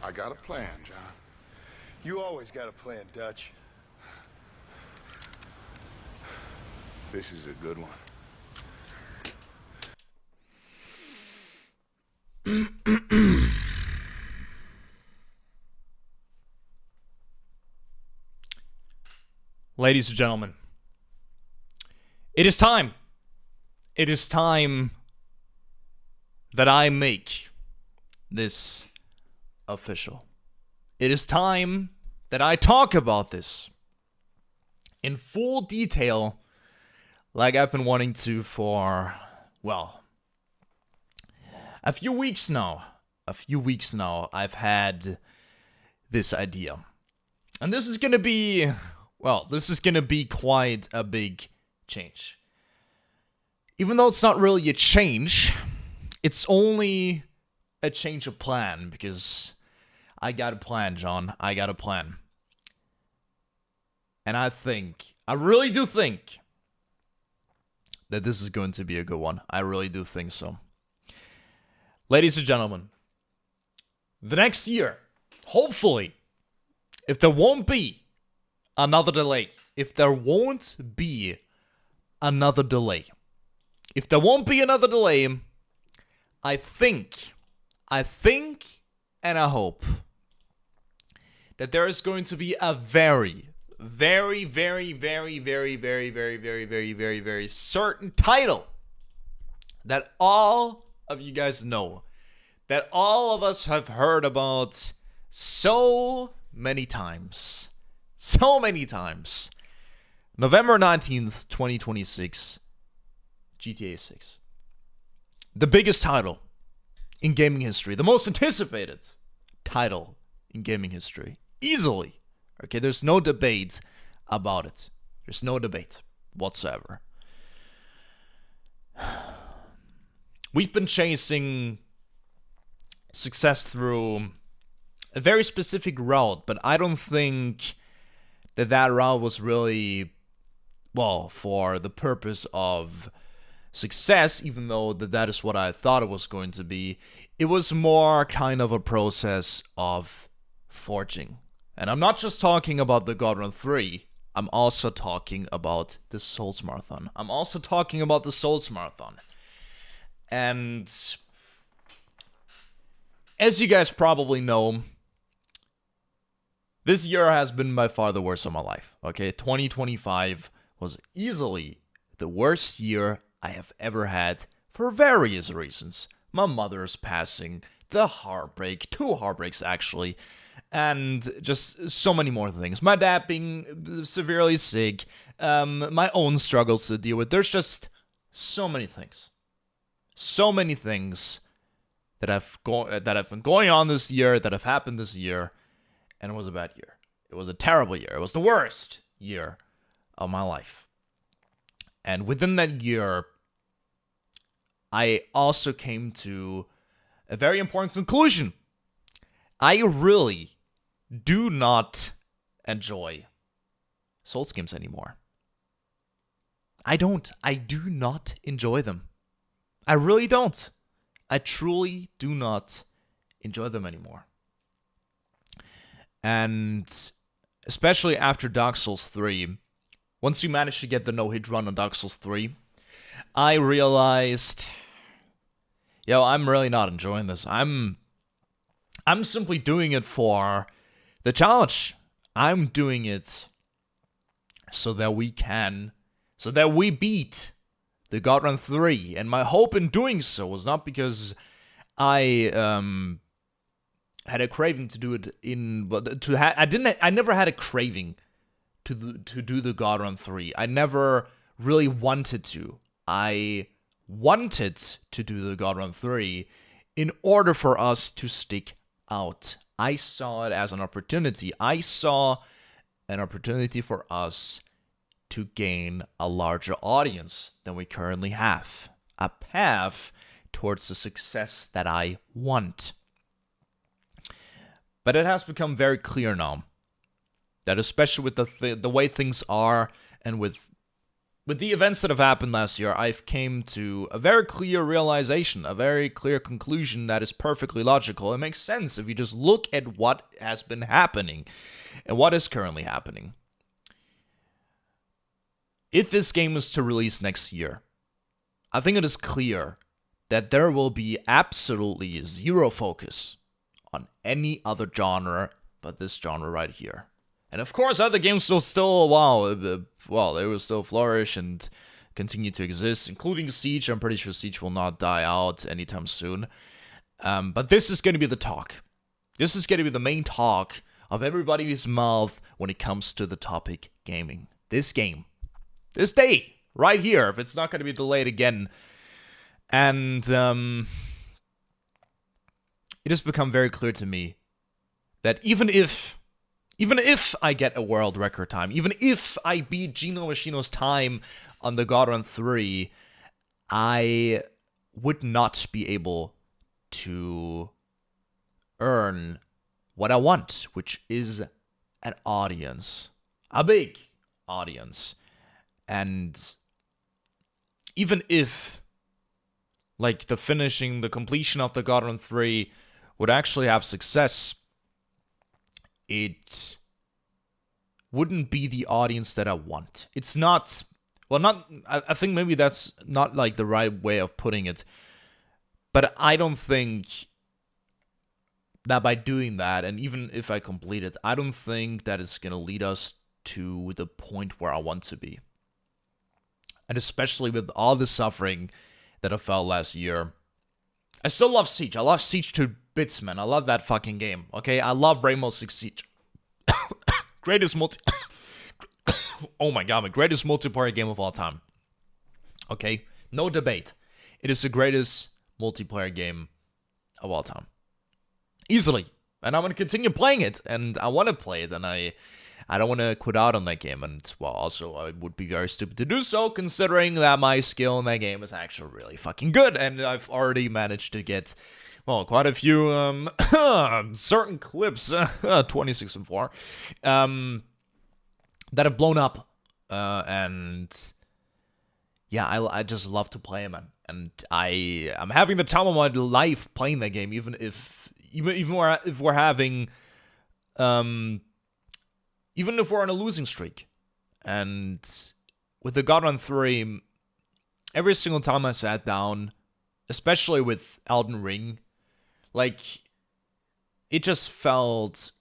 I got a plan, John. You always got a plan, Dutch. This is a good one. Ladies and gentlemen, it is time. It is time that I make this official. It is time that I talk about this in full detail, like I've been wanting to for, well, a few weeks now. I've had this idea. And this is gonna be, quite a big change. Even though it's not really a change, it's only a change of plan, because I got a plan, John. I got a plan. And I really do think that this is going to be a good one. I really do think so. Ladies and gentlemen, the next year, hopefully, if there won't be another delay, I think, and I hope that there is going to be a very, very, very, very, very, very, very, very, very, very, very certain title that all of you guys know, that all of us have heard about so many times. November 19th, 2026, GTA 6. The biggest title in gaming history. The most anticipated title in gaming history. Easily. Okay, there's no debate about it. There's no debate whatsoever. We've been chasing success through a very specific route, but I don't think that route was really, well, for the purpose of success, even though that is what I thought it was going to be. It was more kind of a process of forging. And I'm not just talking about the God Run 3, I'm also talking about the Souls Marathon. And as you guys probably know, this year has been by far the worst of my life. Okay, 2025 was easily the worst year I have ever had for various reasons. My mother's passing, the heartbreak, 2 heartbreaks actually, and just so many more things. My dad being severely sick, my own struggles to deal with. There's just so many things. That have been going on this year, that have happened this year, and it was a bad year. It was a terrible year. It was the worst year of my life. And within that year, I also came to a very important conclusion. I really do not enjoy Souls games anymore. I don't. I do not enjoy them. I really don't. I truly do not enjoy them anymore. And especially after Dark Souls 3, once you manage to get the no-hit run on Dark Souls 3, I realized, I'm really not enjoying this. I'm simply doing it for the challenge. I'm doing it so that we beat the God Run 3, and my hope in doing so was not because I had a craving to do it I never had a craving to do the God Run 3. I never really wanted to. I wanted to do the God Run 3 in order for us to stick out. I saw it as an opportunity. I saw an opportunity for us to gain a larger audience than we currently have. A path towards the success that I want. But it has become very clear now that, especially with the way things are, and with with the events that have happened last year, I've came to a very clear realization, a very clear conclusion that is perfectly logical. It makes sense if you just look at what has been happening and what is currently happening. If this game is to release next year, I think it is clear that there will be absolutely zero focus on any other genre but this genre right here. And of course, other games will still, they will still flourish and continue to exist, including Siege. I'm pretty sure Siege will not die out anytime soon. But this is going to be the talk. This is going to be the main talk of everybody's mouth when it comes to the topic gaming. This game. This day. Right here. If it's not going to be delayed again. And it has become very clear to me that even if I get a world record time, even if I beat Gino Machino's time on the God Run 3, I would not be able to earn what I want, which is an audience. A big audience. And even if, like, the completion of the God Run 3 would actually have success, it wouldn't be the audience that I want. It's not, I think maybe that's not like the right way of putting it, but I don't think that by doing that, and even if I complete it, I don't think that it's going to lead us to the point where I want to be. And especially with all the suffering that I felt last year, I still love Siege. I love Siege to bits, man. I love that fucking game, okay? I love Rainbow Six Siege. Oh my god, my greatest multiplayer game of all time. Okay? No debate. It is the greatest multiplayer game of all time. Easily. And I'm going to continue playing it. And I want to play it. And I don't want to quit out on that game. And, well, also, I would be very stupid to do so, considering that my skill in that game is actually really fucking good. And I've already managed to get, well, quite a few certain clips, 26 and 4, that have blown up. And, yeah, I just love to play, man. And I'm having the time of my life playing that game, even if we're having, even if we're on a losing streak. And with the God Run 3, every single time I sat down, especially with Elden Ring, like, it just felt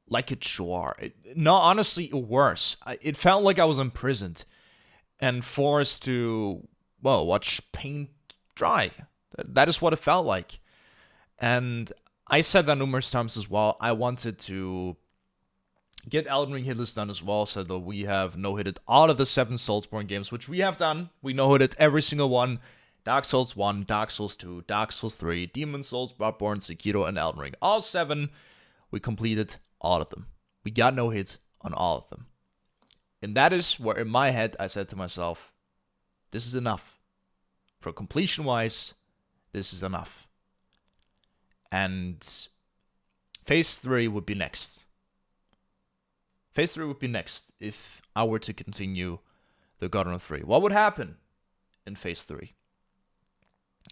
like a chore. Honestly, worse. It felt like I was imprisoned and forced to, well, watch paint dry. That is what it felt like. And I said that numerous times as well. I wanted to get Elden Ring hitlist done as well, so that we have no-hitted all of the 7 Soulsborne games, which we have done. We no-hitted every single one. Dark Souls 1, Dark Souls 2, Dark Souls 3, Demon Souls, Bloodborne, Sekiro, and Elden Ring. All 7, we completed all of them. We got no hit on all of them. And that is where, in my head, I said to myself, this is enough. For completion-wise, this is enough. And Phase 3 would be next. Phase 3 would be next if I were to continue the God Run 3. What would happen in Phase 3?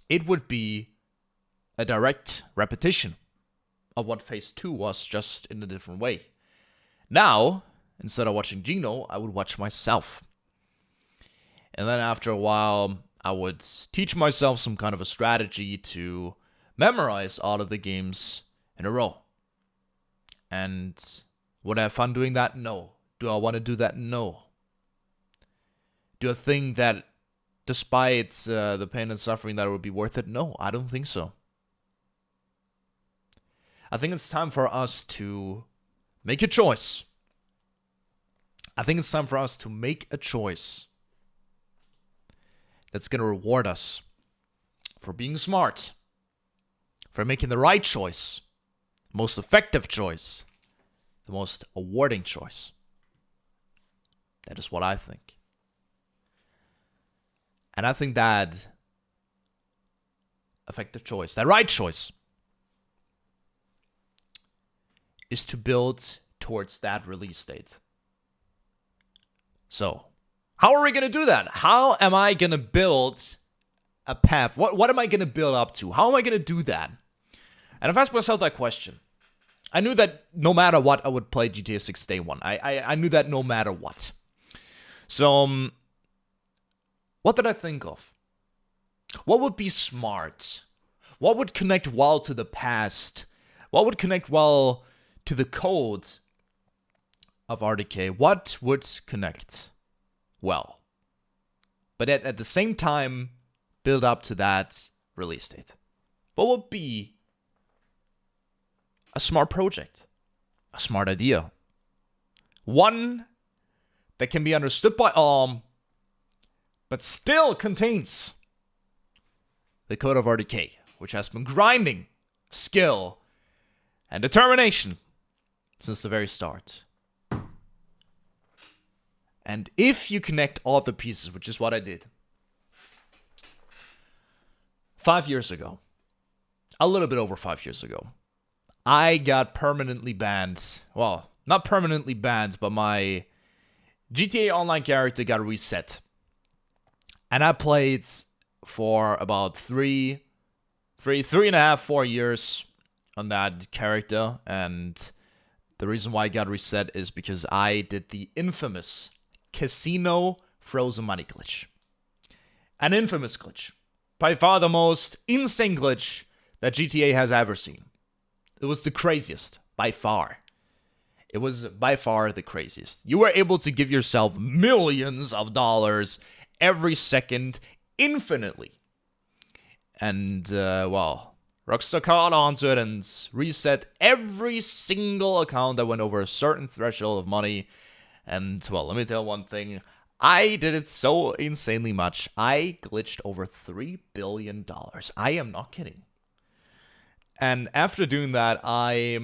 It would be a direct repetition of what Phase 2 was, just in a different way. Now, instead of watching Gino, I would watch myself. And then after a while, I would teach myself some kind of a strategy to memorize all of the games in a row. And would I have fun doing that? No. Do I want to do that? No. Do I think that despite the pain and suffering that it would be worth it? No, I don't think so. I think it's time for us to make a choice. I think it's time for us to make a choice that's going to reward us for being smart, for making the right choice, the most effective choice, the most awarding choice. That is what I think. And I think that effective choice, that right choice, is to build towards that release date. So, How are we going to do that? How am I going to build a path? What am I going to build up to? How am I going to do that? And I've asked myself that question. I knew that no matter what, I would play GTA 6 day one. I knew that no matter what. So, what did I think of? What would be smart? What would connect well to the past? What would connect well to the code of RDK? What would connect well? But at the same time, build up to that release date. What would be a smart project? A smart idea? One that can be understood by all, but still contains the code of RDK, which has been grinding skill and determination since the very start. And if you connect all the pieces, which is what I did 5 years ago, a little bit over 5 years ago, I got permanently banned. Well, not permanently banned, but my GTA Online character got reset. And I played for about 3.5, 4 years on that character. And the reason why I got reset is because I did the infamous casino frozen money glitch. An infamous glitch. By far the most insane glitch that GTA has ever seen. It was the craziest, by far. It was by far the craziest. You were able to give yourself millions of dollars every second, infinitely. And, Rockstar caught onto it and reset every single account that went over a certain threshold of money. And, well, let me tell you one thing. I did it so insanely much. I glitched over $3 billion. I am not kidding. And after doing that, I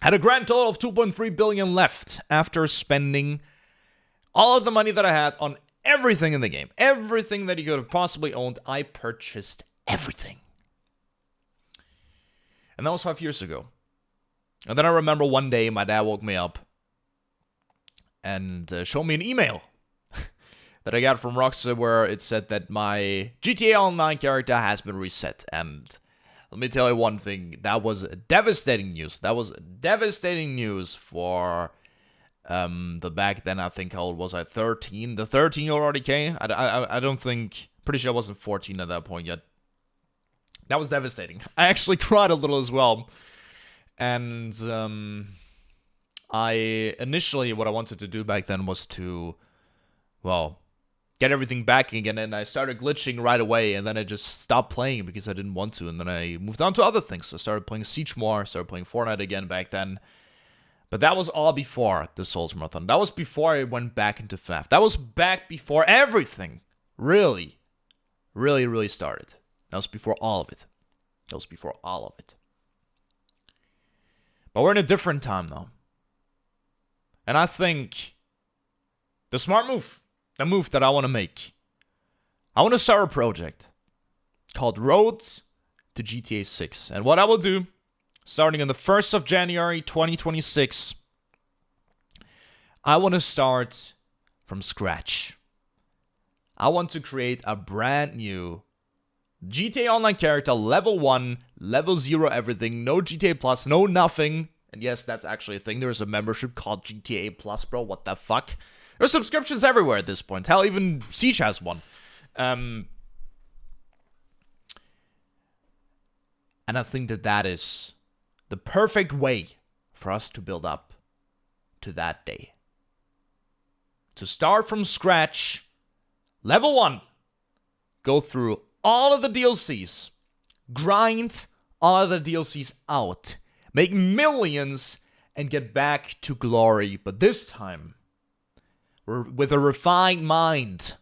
had a grand total of 2.3 billion left after spending all of the money that I had on everything in the game. Everything that you could have possibly owned, I purchased everything. And that was 5 years ago. And then I remember one day my dad woke me up and showed me an email that I got from Rockstar where it said that my GTA Online character has been reset. And let me tell you one thing, that was devastating news. That was devastating news for the back then, I think, how old was I? 13? The 13-year-old RDK? I don't think, pretty sure I wasn't 14 at that point yet. That was devastating. I actually cried a little as well. And initially, what I wanted to do back then was to, get everything back again, and I started glitching right away, and then I just stopped playing because I didn't want to, and then I moved on to other things. I started playing Siege more, started playing Fortnite again back then. But that was all before the Souls Marathon. That was before I went back into FNAF. That was back before everything really started. That was before all of it. But we're in a different time now. And I think the smart move, the move that I want to make, I want to start a project called Roads to GTA 6. And what I will do, starting on the 1st of January 2026, I want to start from scratch. I want to create a brand new GTA Online character, level 1, level 0 everything, no GTA Plus, no nothing. And yes, that's actually a thing. There's a membership called GTA Plus, bro. What the fuck? There's subscriptions everywhere at this point. Hell, even Siege has one. And I think that is the perfect way for us to build up to that day. To start from scratch, level 1, go through all of the DLCs, grind all of the DLCs out, make millions, and get back to glory. But this time, we're with a refined mind,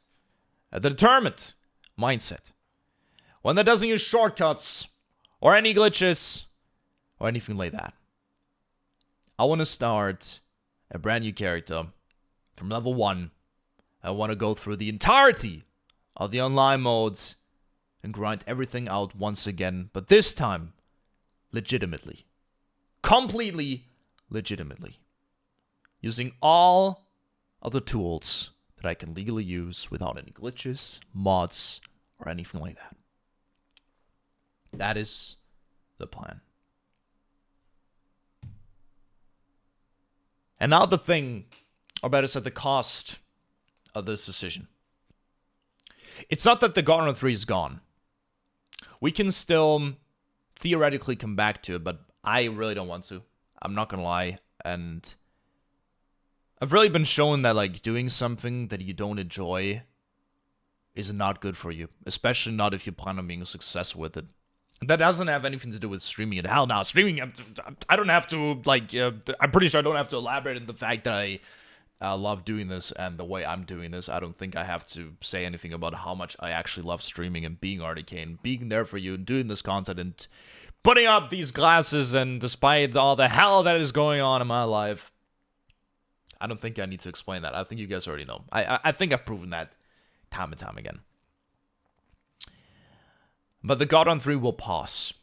a determined mindset. One that doesn't use shortcuts, or any glitches, or anything like that. I want to start a brand new character from level 1. I want to go through the entirety of the online modes and grind everything out once again, but this time, legitimately. Completely legitimately. Using all of the tools that I can legally use without any glitches, mods, or anything like that. That is the plan. And now the thing, or better said, the cost of this decision. It's not that the God of 3 is gone. We can still theoretically come back to it, but I really don't want to. I'm not gonna lie. And I've really been shown that, like, doing something that you don't enjoy is not good for you. Especially not if you plan on being successful with it. That doesn't have anything to do with streaming. And hell no, streaming, I don't have to, like, I'm pretty sure I don't have to elaborate on the fact that I love doing this and the way I'm doing this. I don't think I have to say anything about how much I actually love streaming and being Articane, being there for you and doing this content and putting up these glasses, and despite all the hell that is going on in my life, I don't think I need to explain that. I think you guys already know. I think I've proven that time and time again. But the God on 3 will pause.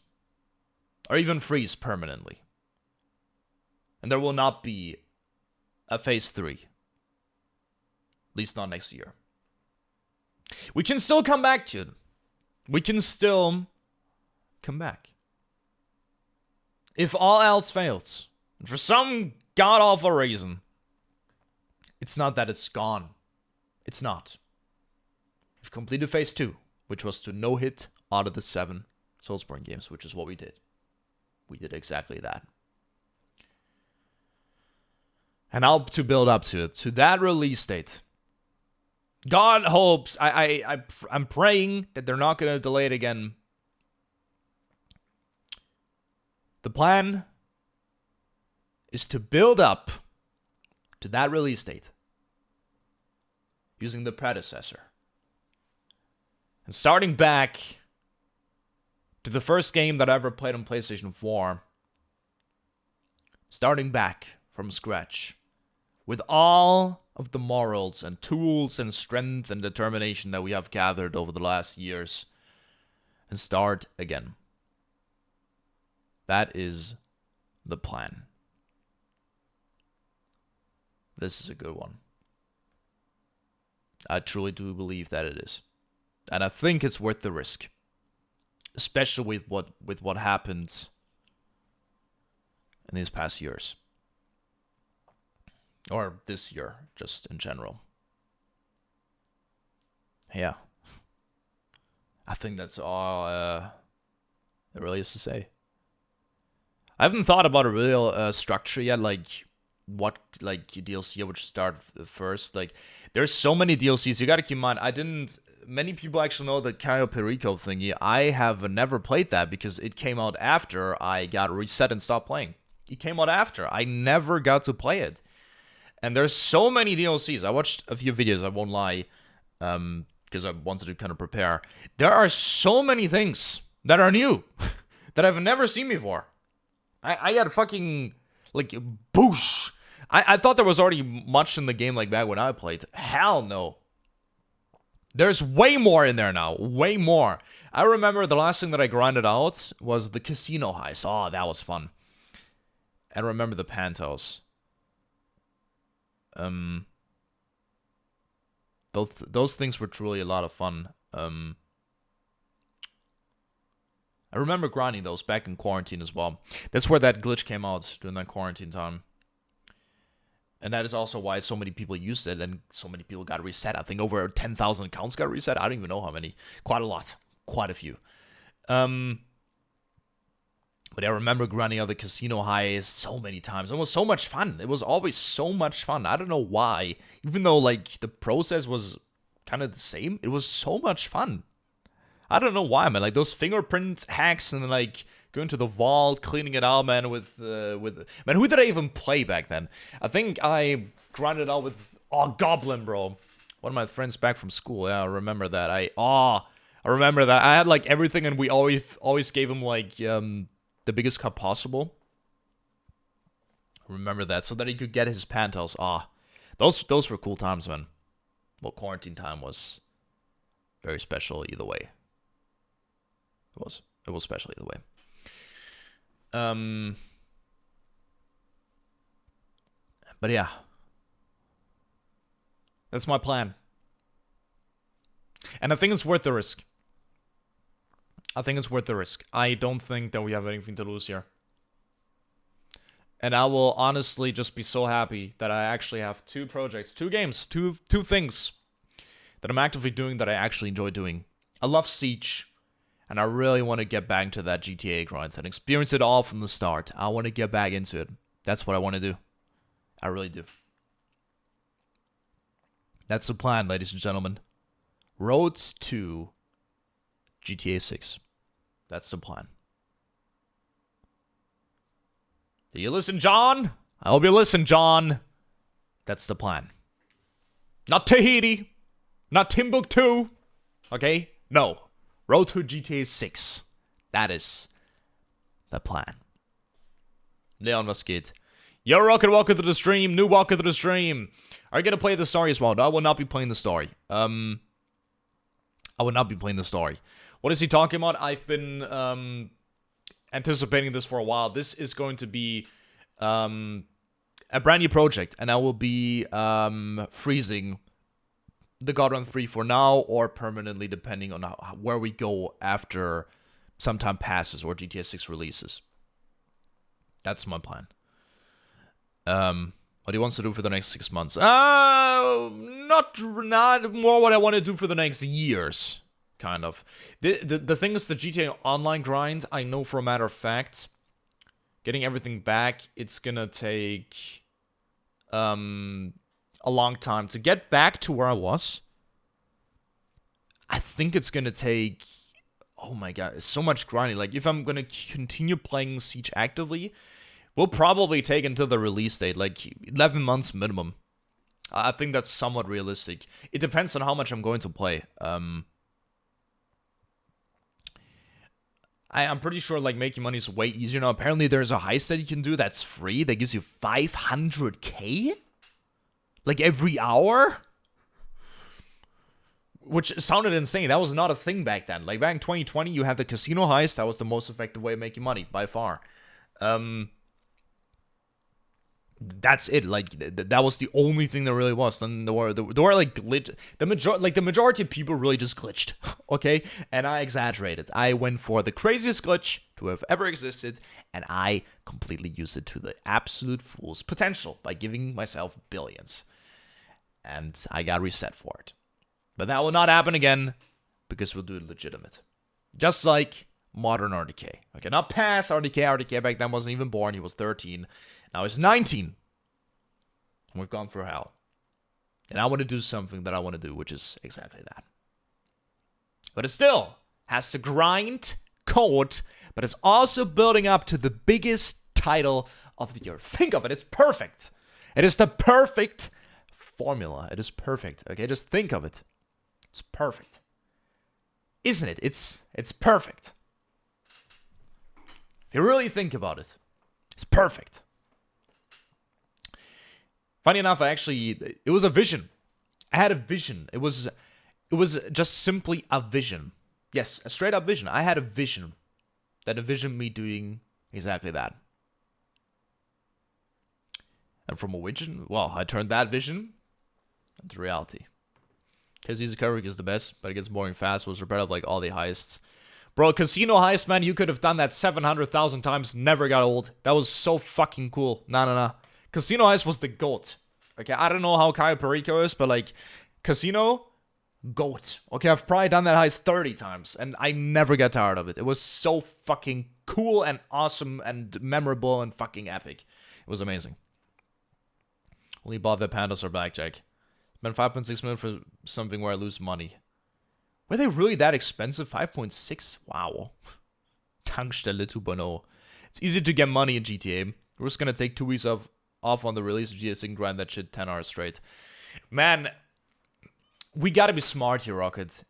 Or even freeze permanently. And there will not be a phase 3. At least not next year. We can still come back to it. We can still come back. If all else fails, and for some god-awful reason, it's not that it's gone. It's not. We've completed phase 2, which was to no-hit out of the 7 Soulsborne games, which is what we did. We did exactly that. And now to build up to it, to that release date. God hopes, I'm praying that they're not going to delay it again. The plan is to build up to that release date using the predecessor. And starting back to the first game that I ever played on PlayStation 4. Starting back from scratch. With all of the morals and tools and strength and determination that we have gathered over the last years. And start again. That is the plan. This is a good one. I truly do believe that it is. And I think it's worth the risk. Especially with what happened in these past years. Or this year, just in general. Yeah. I think that's all there really is to say. I haven't thought about a real structure yet, like what like DLC I would start first. Like, there's so many DLCs. You gotta keep in mind, many people actually know the Cayo Perico thingy. I have never played that because it came out after I got reset and stopped playing. It came out after. I never got to play it. And there's so many DLCs. I watched a few videos, I won't lie, because I wanted to kind of prepare. There are so many things that are new that I've never seen before. I got fucking, like, boosh. I thought there was already much in the game like that when I played. Hell no. There's way more in there now. Way more. I remember the last thing that I grinded out was the casino heist. Oh, that was fun. And I remember the Pantos. Those things were truly a lot of fun. I remember grinding those back in quarantine as well. That's where that glitch came out during that quarantine time. And that is also why so many people used it and so many people got reset. I think over 10,000 accounts got reset. I don't even know how many. Quite a lot. Quite a few. But I remember grinding out the casino heist so many times. It was so much fun. It was always so much fun. I don't know why. Even though, like, the process was kind of the same, it was so much fun. I don't know why, man. Like, those fingerprint hacks and, like, going to the vault, cleaning it out, man, with... Man, who did I even play back then? I think I grinded out with... Oh, Goblin, bro. One of my friends back from school. Yeah, I remember that. I remember that. I had, like, everything, and we always gave him, like, the biggest cup possible. I remember that. So that he could get his Pantos. Those were cool times, man. Well, quarantine time was very special either way. It was special either way. But yeah. That's my plan. And I think it's worth the risk. I think it's worth the risk. I don't think that we have anything to lose here. And I will honestly just be so happy that I actually have 2 projects, 2 games, two things that I'm actively doing that I actually enjoy doing. I love Siege, and I really want to get back into that GTA grind and experience it all from the start. I want to get back into it. That's what I want to do. I really do. That's the plan, ladies and gentlemen. Road to GTA 6. That's the plan. Do you listen, John? I hope you listen, John. That's the plan. Not Tahiti. Not Timbuktu. Okay? No. Road to GTA 6. That is the plan. Leon, was geht? Yo, Rocket, welcome to the stream. New welcome to the stream. Are you gonna play the story as well? No, I will not be playing the story. I will not be playing the story. What is he talking about? I've been anticipating this for a while. This is going to be a brand new project, and I will be freezing the God Run 3 for now or permanently, depending on where we go after some time passes or GTA 6 releases. That's my plan. What he wants to do for the next 6 months? Not more what I want to do for the next years, kind of. The thing is, the GTA Online grind, I know for a matter of fact, getting everything back, it's gonna take a long time to get back to where I was. I think it's gonna take, oh my god, so much grinding. Like, if I'm gonna continue playing Siege actively, will probably take until the release date, like 11 months minimum. I think that's somewhat realistic. It depends on how much I'm going to play. I'm pretty sure like making money is way easier now. Apparently there's a heist that you can do that's free that gives you 500k? Like every hour? Which sounded insane. That was not a thing back then. Like back in 2020, you had the casino heist. That was the most effective way of making money by far. That's it. Like that was the only thing there really was. Then there were like glitch. The majority of people really just glitched. Okay, and I exaggerated. I went for the craziest glitch to have ever existed, and I completely used it to the absolute fool's potential by giving myself billions. And I got reset for it. But that will not happen again because we'll do it legitimate, just like modern RDK. Okay, not past RDK. RDK back then wasn't even born. He was 13. Now he's 19. And we've gone through hell. And I want to do something that I want to do, which is exactly that. But it still has to grind code, but it's also building up to the biggest title of the year. Think of it. It's perfect. It is the perfect formula. It is perfect. Okay, just think of it. It's perfect. Isn't it? It's perfect. If you really think about it, it's perfect. Funny enough, it was a vision. I had a vision. It was just simply a vision. Yes, a straight up vision. I had a vision that envisioned me doing exactly that. And from a vision, well, I turned that vision into reality. Because Easy Coverage is the best, but it gets boring fast. Was repetitive like all the heists. Bro, Casino Heist, man, you could have done that 700,000 times. Never got old. That was so fucking cool. Nah. Casino Heist was the GOAT. Okay, I don't know how Cayo Perico is, but like, Casino, GOAT. Okay, I've probably done that heist 30 times, and I never got tired of it. It was so fucking cool and awesome and memorable and fucking epic. It was amazing. Only bought the pandas or blackjack. Spent 5.6 million for something where I lose money. Were they really that expensive? 5.6? Wow. Tankstelle 2.0. It's easy to get money in GTA. We're just gonna take 2 weeks off on the release of GTA 6 and grind that shit 10 hours straight. Man, we gotta be smart here, Rocket.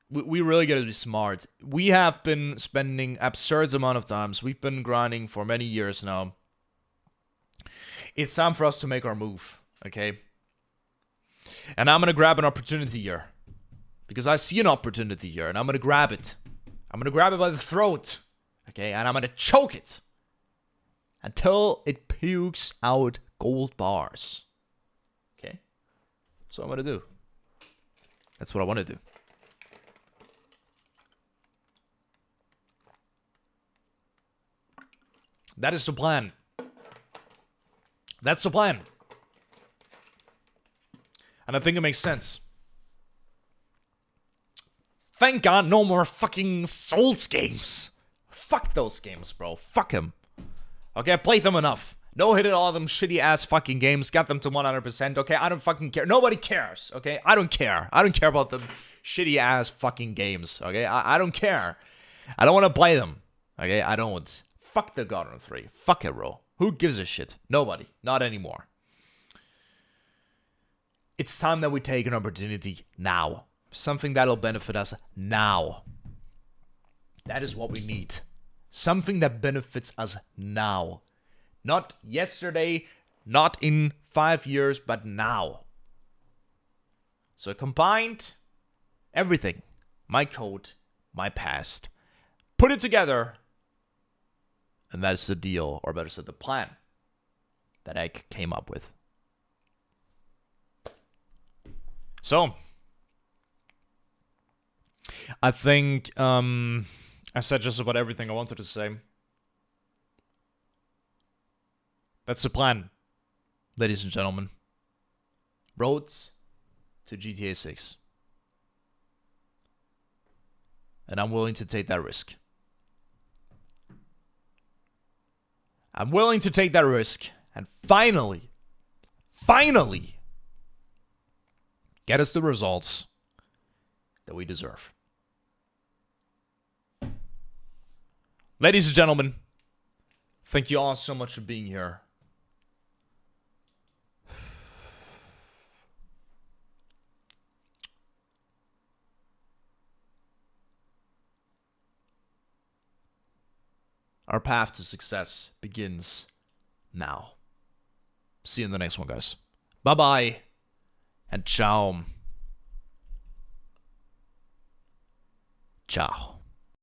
We really gotta be smart. We have been spending absurd amount of times. We've been grinding for many years now. It's time for us to make our move, okay? And I'm gonna grab an opportunity here. Because I see an opportunity here, and I'm gonna grab it. I'm gonna grab it by the throat, okay? And I'm gonna choke it until it pukes out gold bars. Okay? That's what I'm gonna do. That's what I want to do. That is the plan. That's the plan. And I think it makes sense. Thank God no more fucking Souls games. Fuck those games, bro. Fuck them. Okay, I played them enough. No hit at all them shitty ass fucking games. Got them to 100%. Okay, I don't fucking care. Nobody cares. Okay, I don't care. I don't care about them shitty ass fucking games. Okay, I don't care. I don't want to play them. Okay, I don't. Fuck the God of 3. Fuck it, bro. Who gives a shit? Nobody. Not anymore. It's time that we take an opportunity now. Something that'll benefit us now. That is what we need. Something that benefits us now. Not yesterday, not in 5 years, but now. So combined, everything. My code, my past. Put it together. And that's the deal, or better said, the plan that I came up with. So, I think I said just about everything I wanted to say. That's the plan, ladies and gentlemen. Roads to GTA 6. And I'm willing to take that risk. I'm willing to take that risk and finally get us the results that we deserve. Ladies and gentlemen, thank you all so much for being here. Our path to success begins now. See you in the next one, guys. Bye-bye and ciao. Ciao.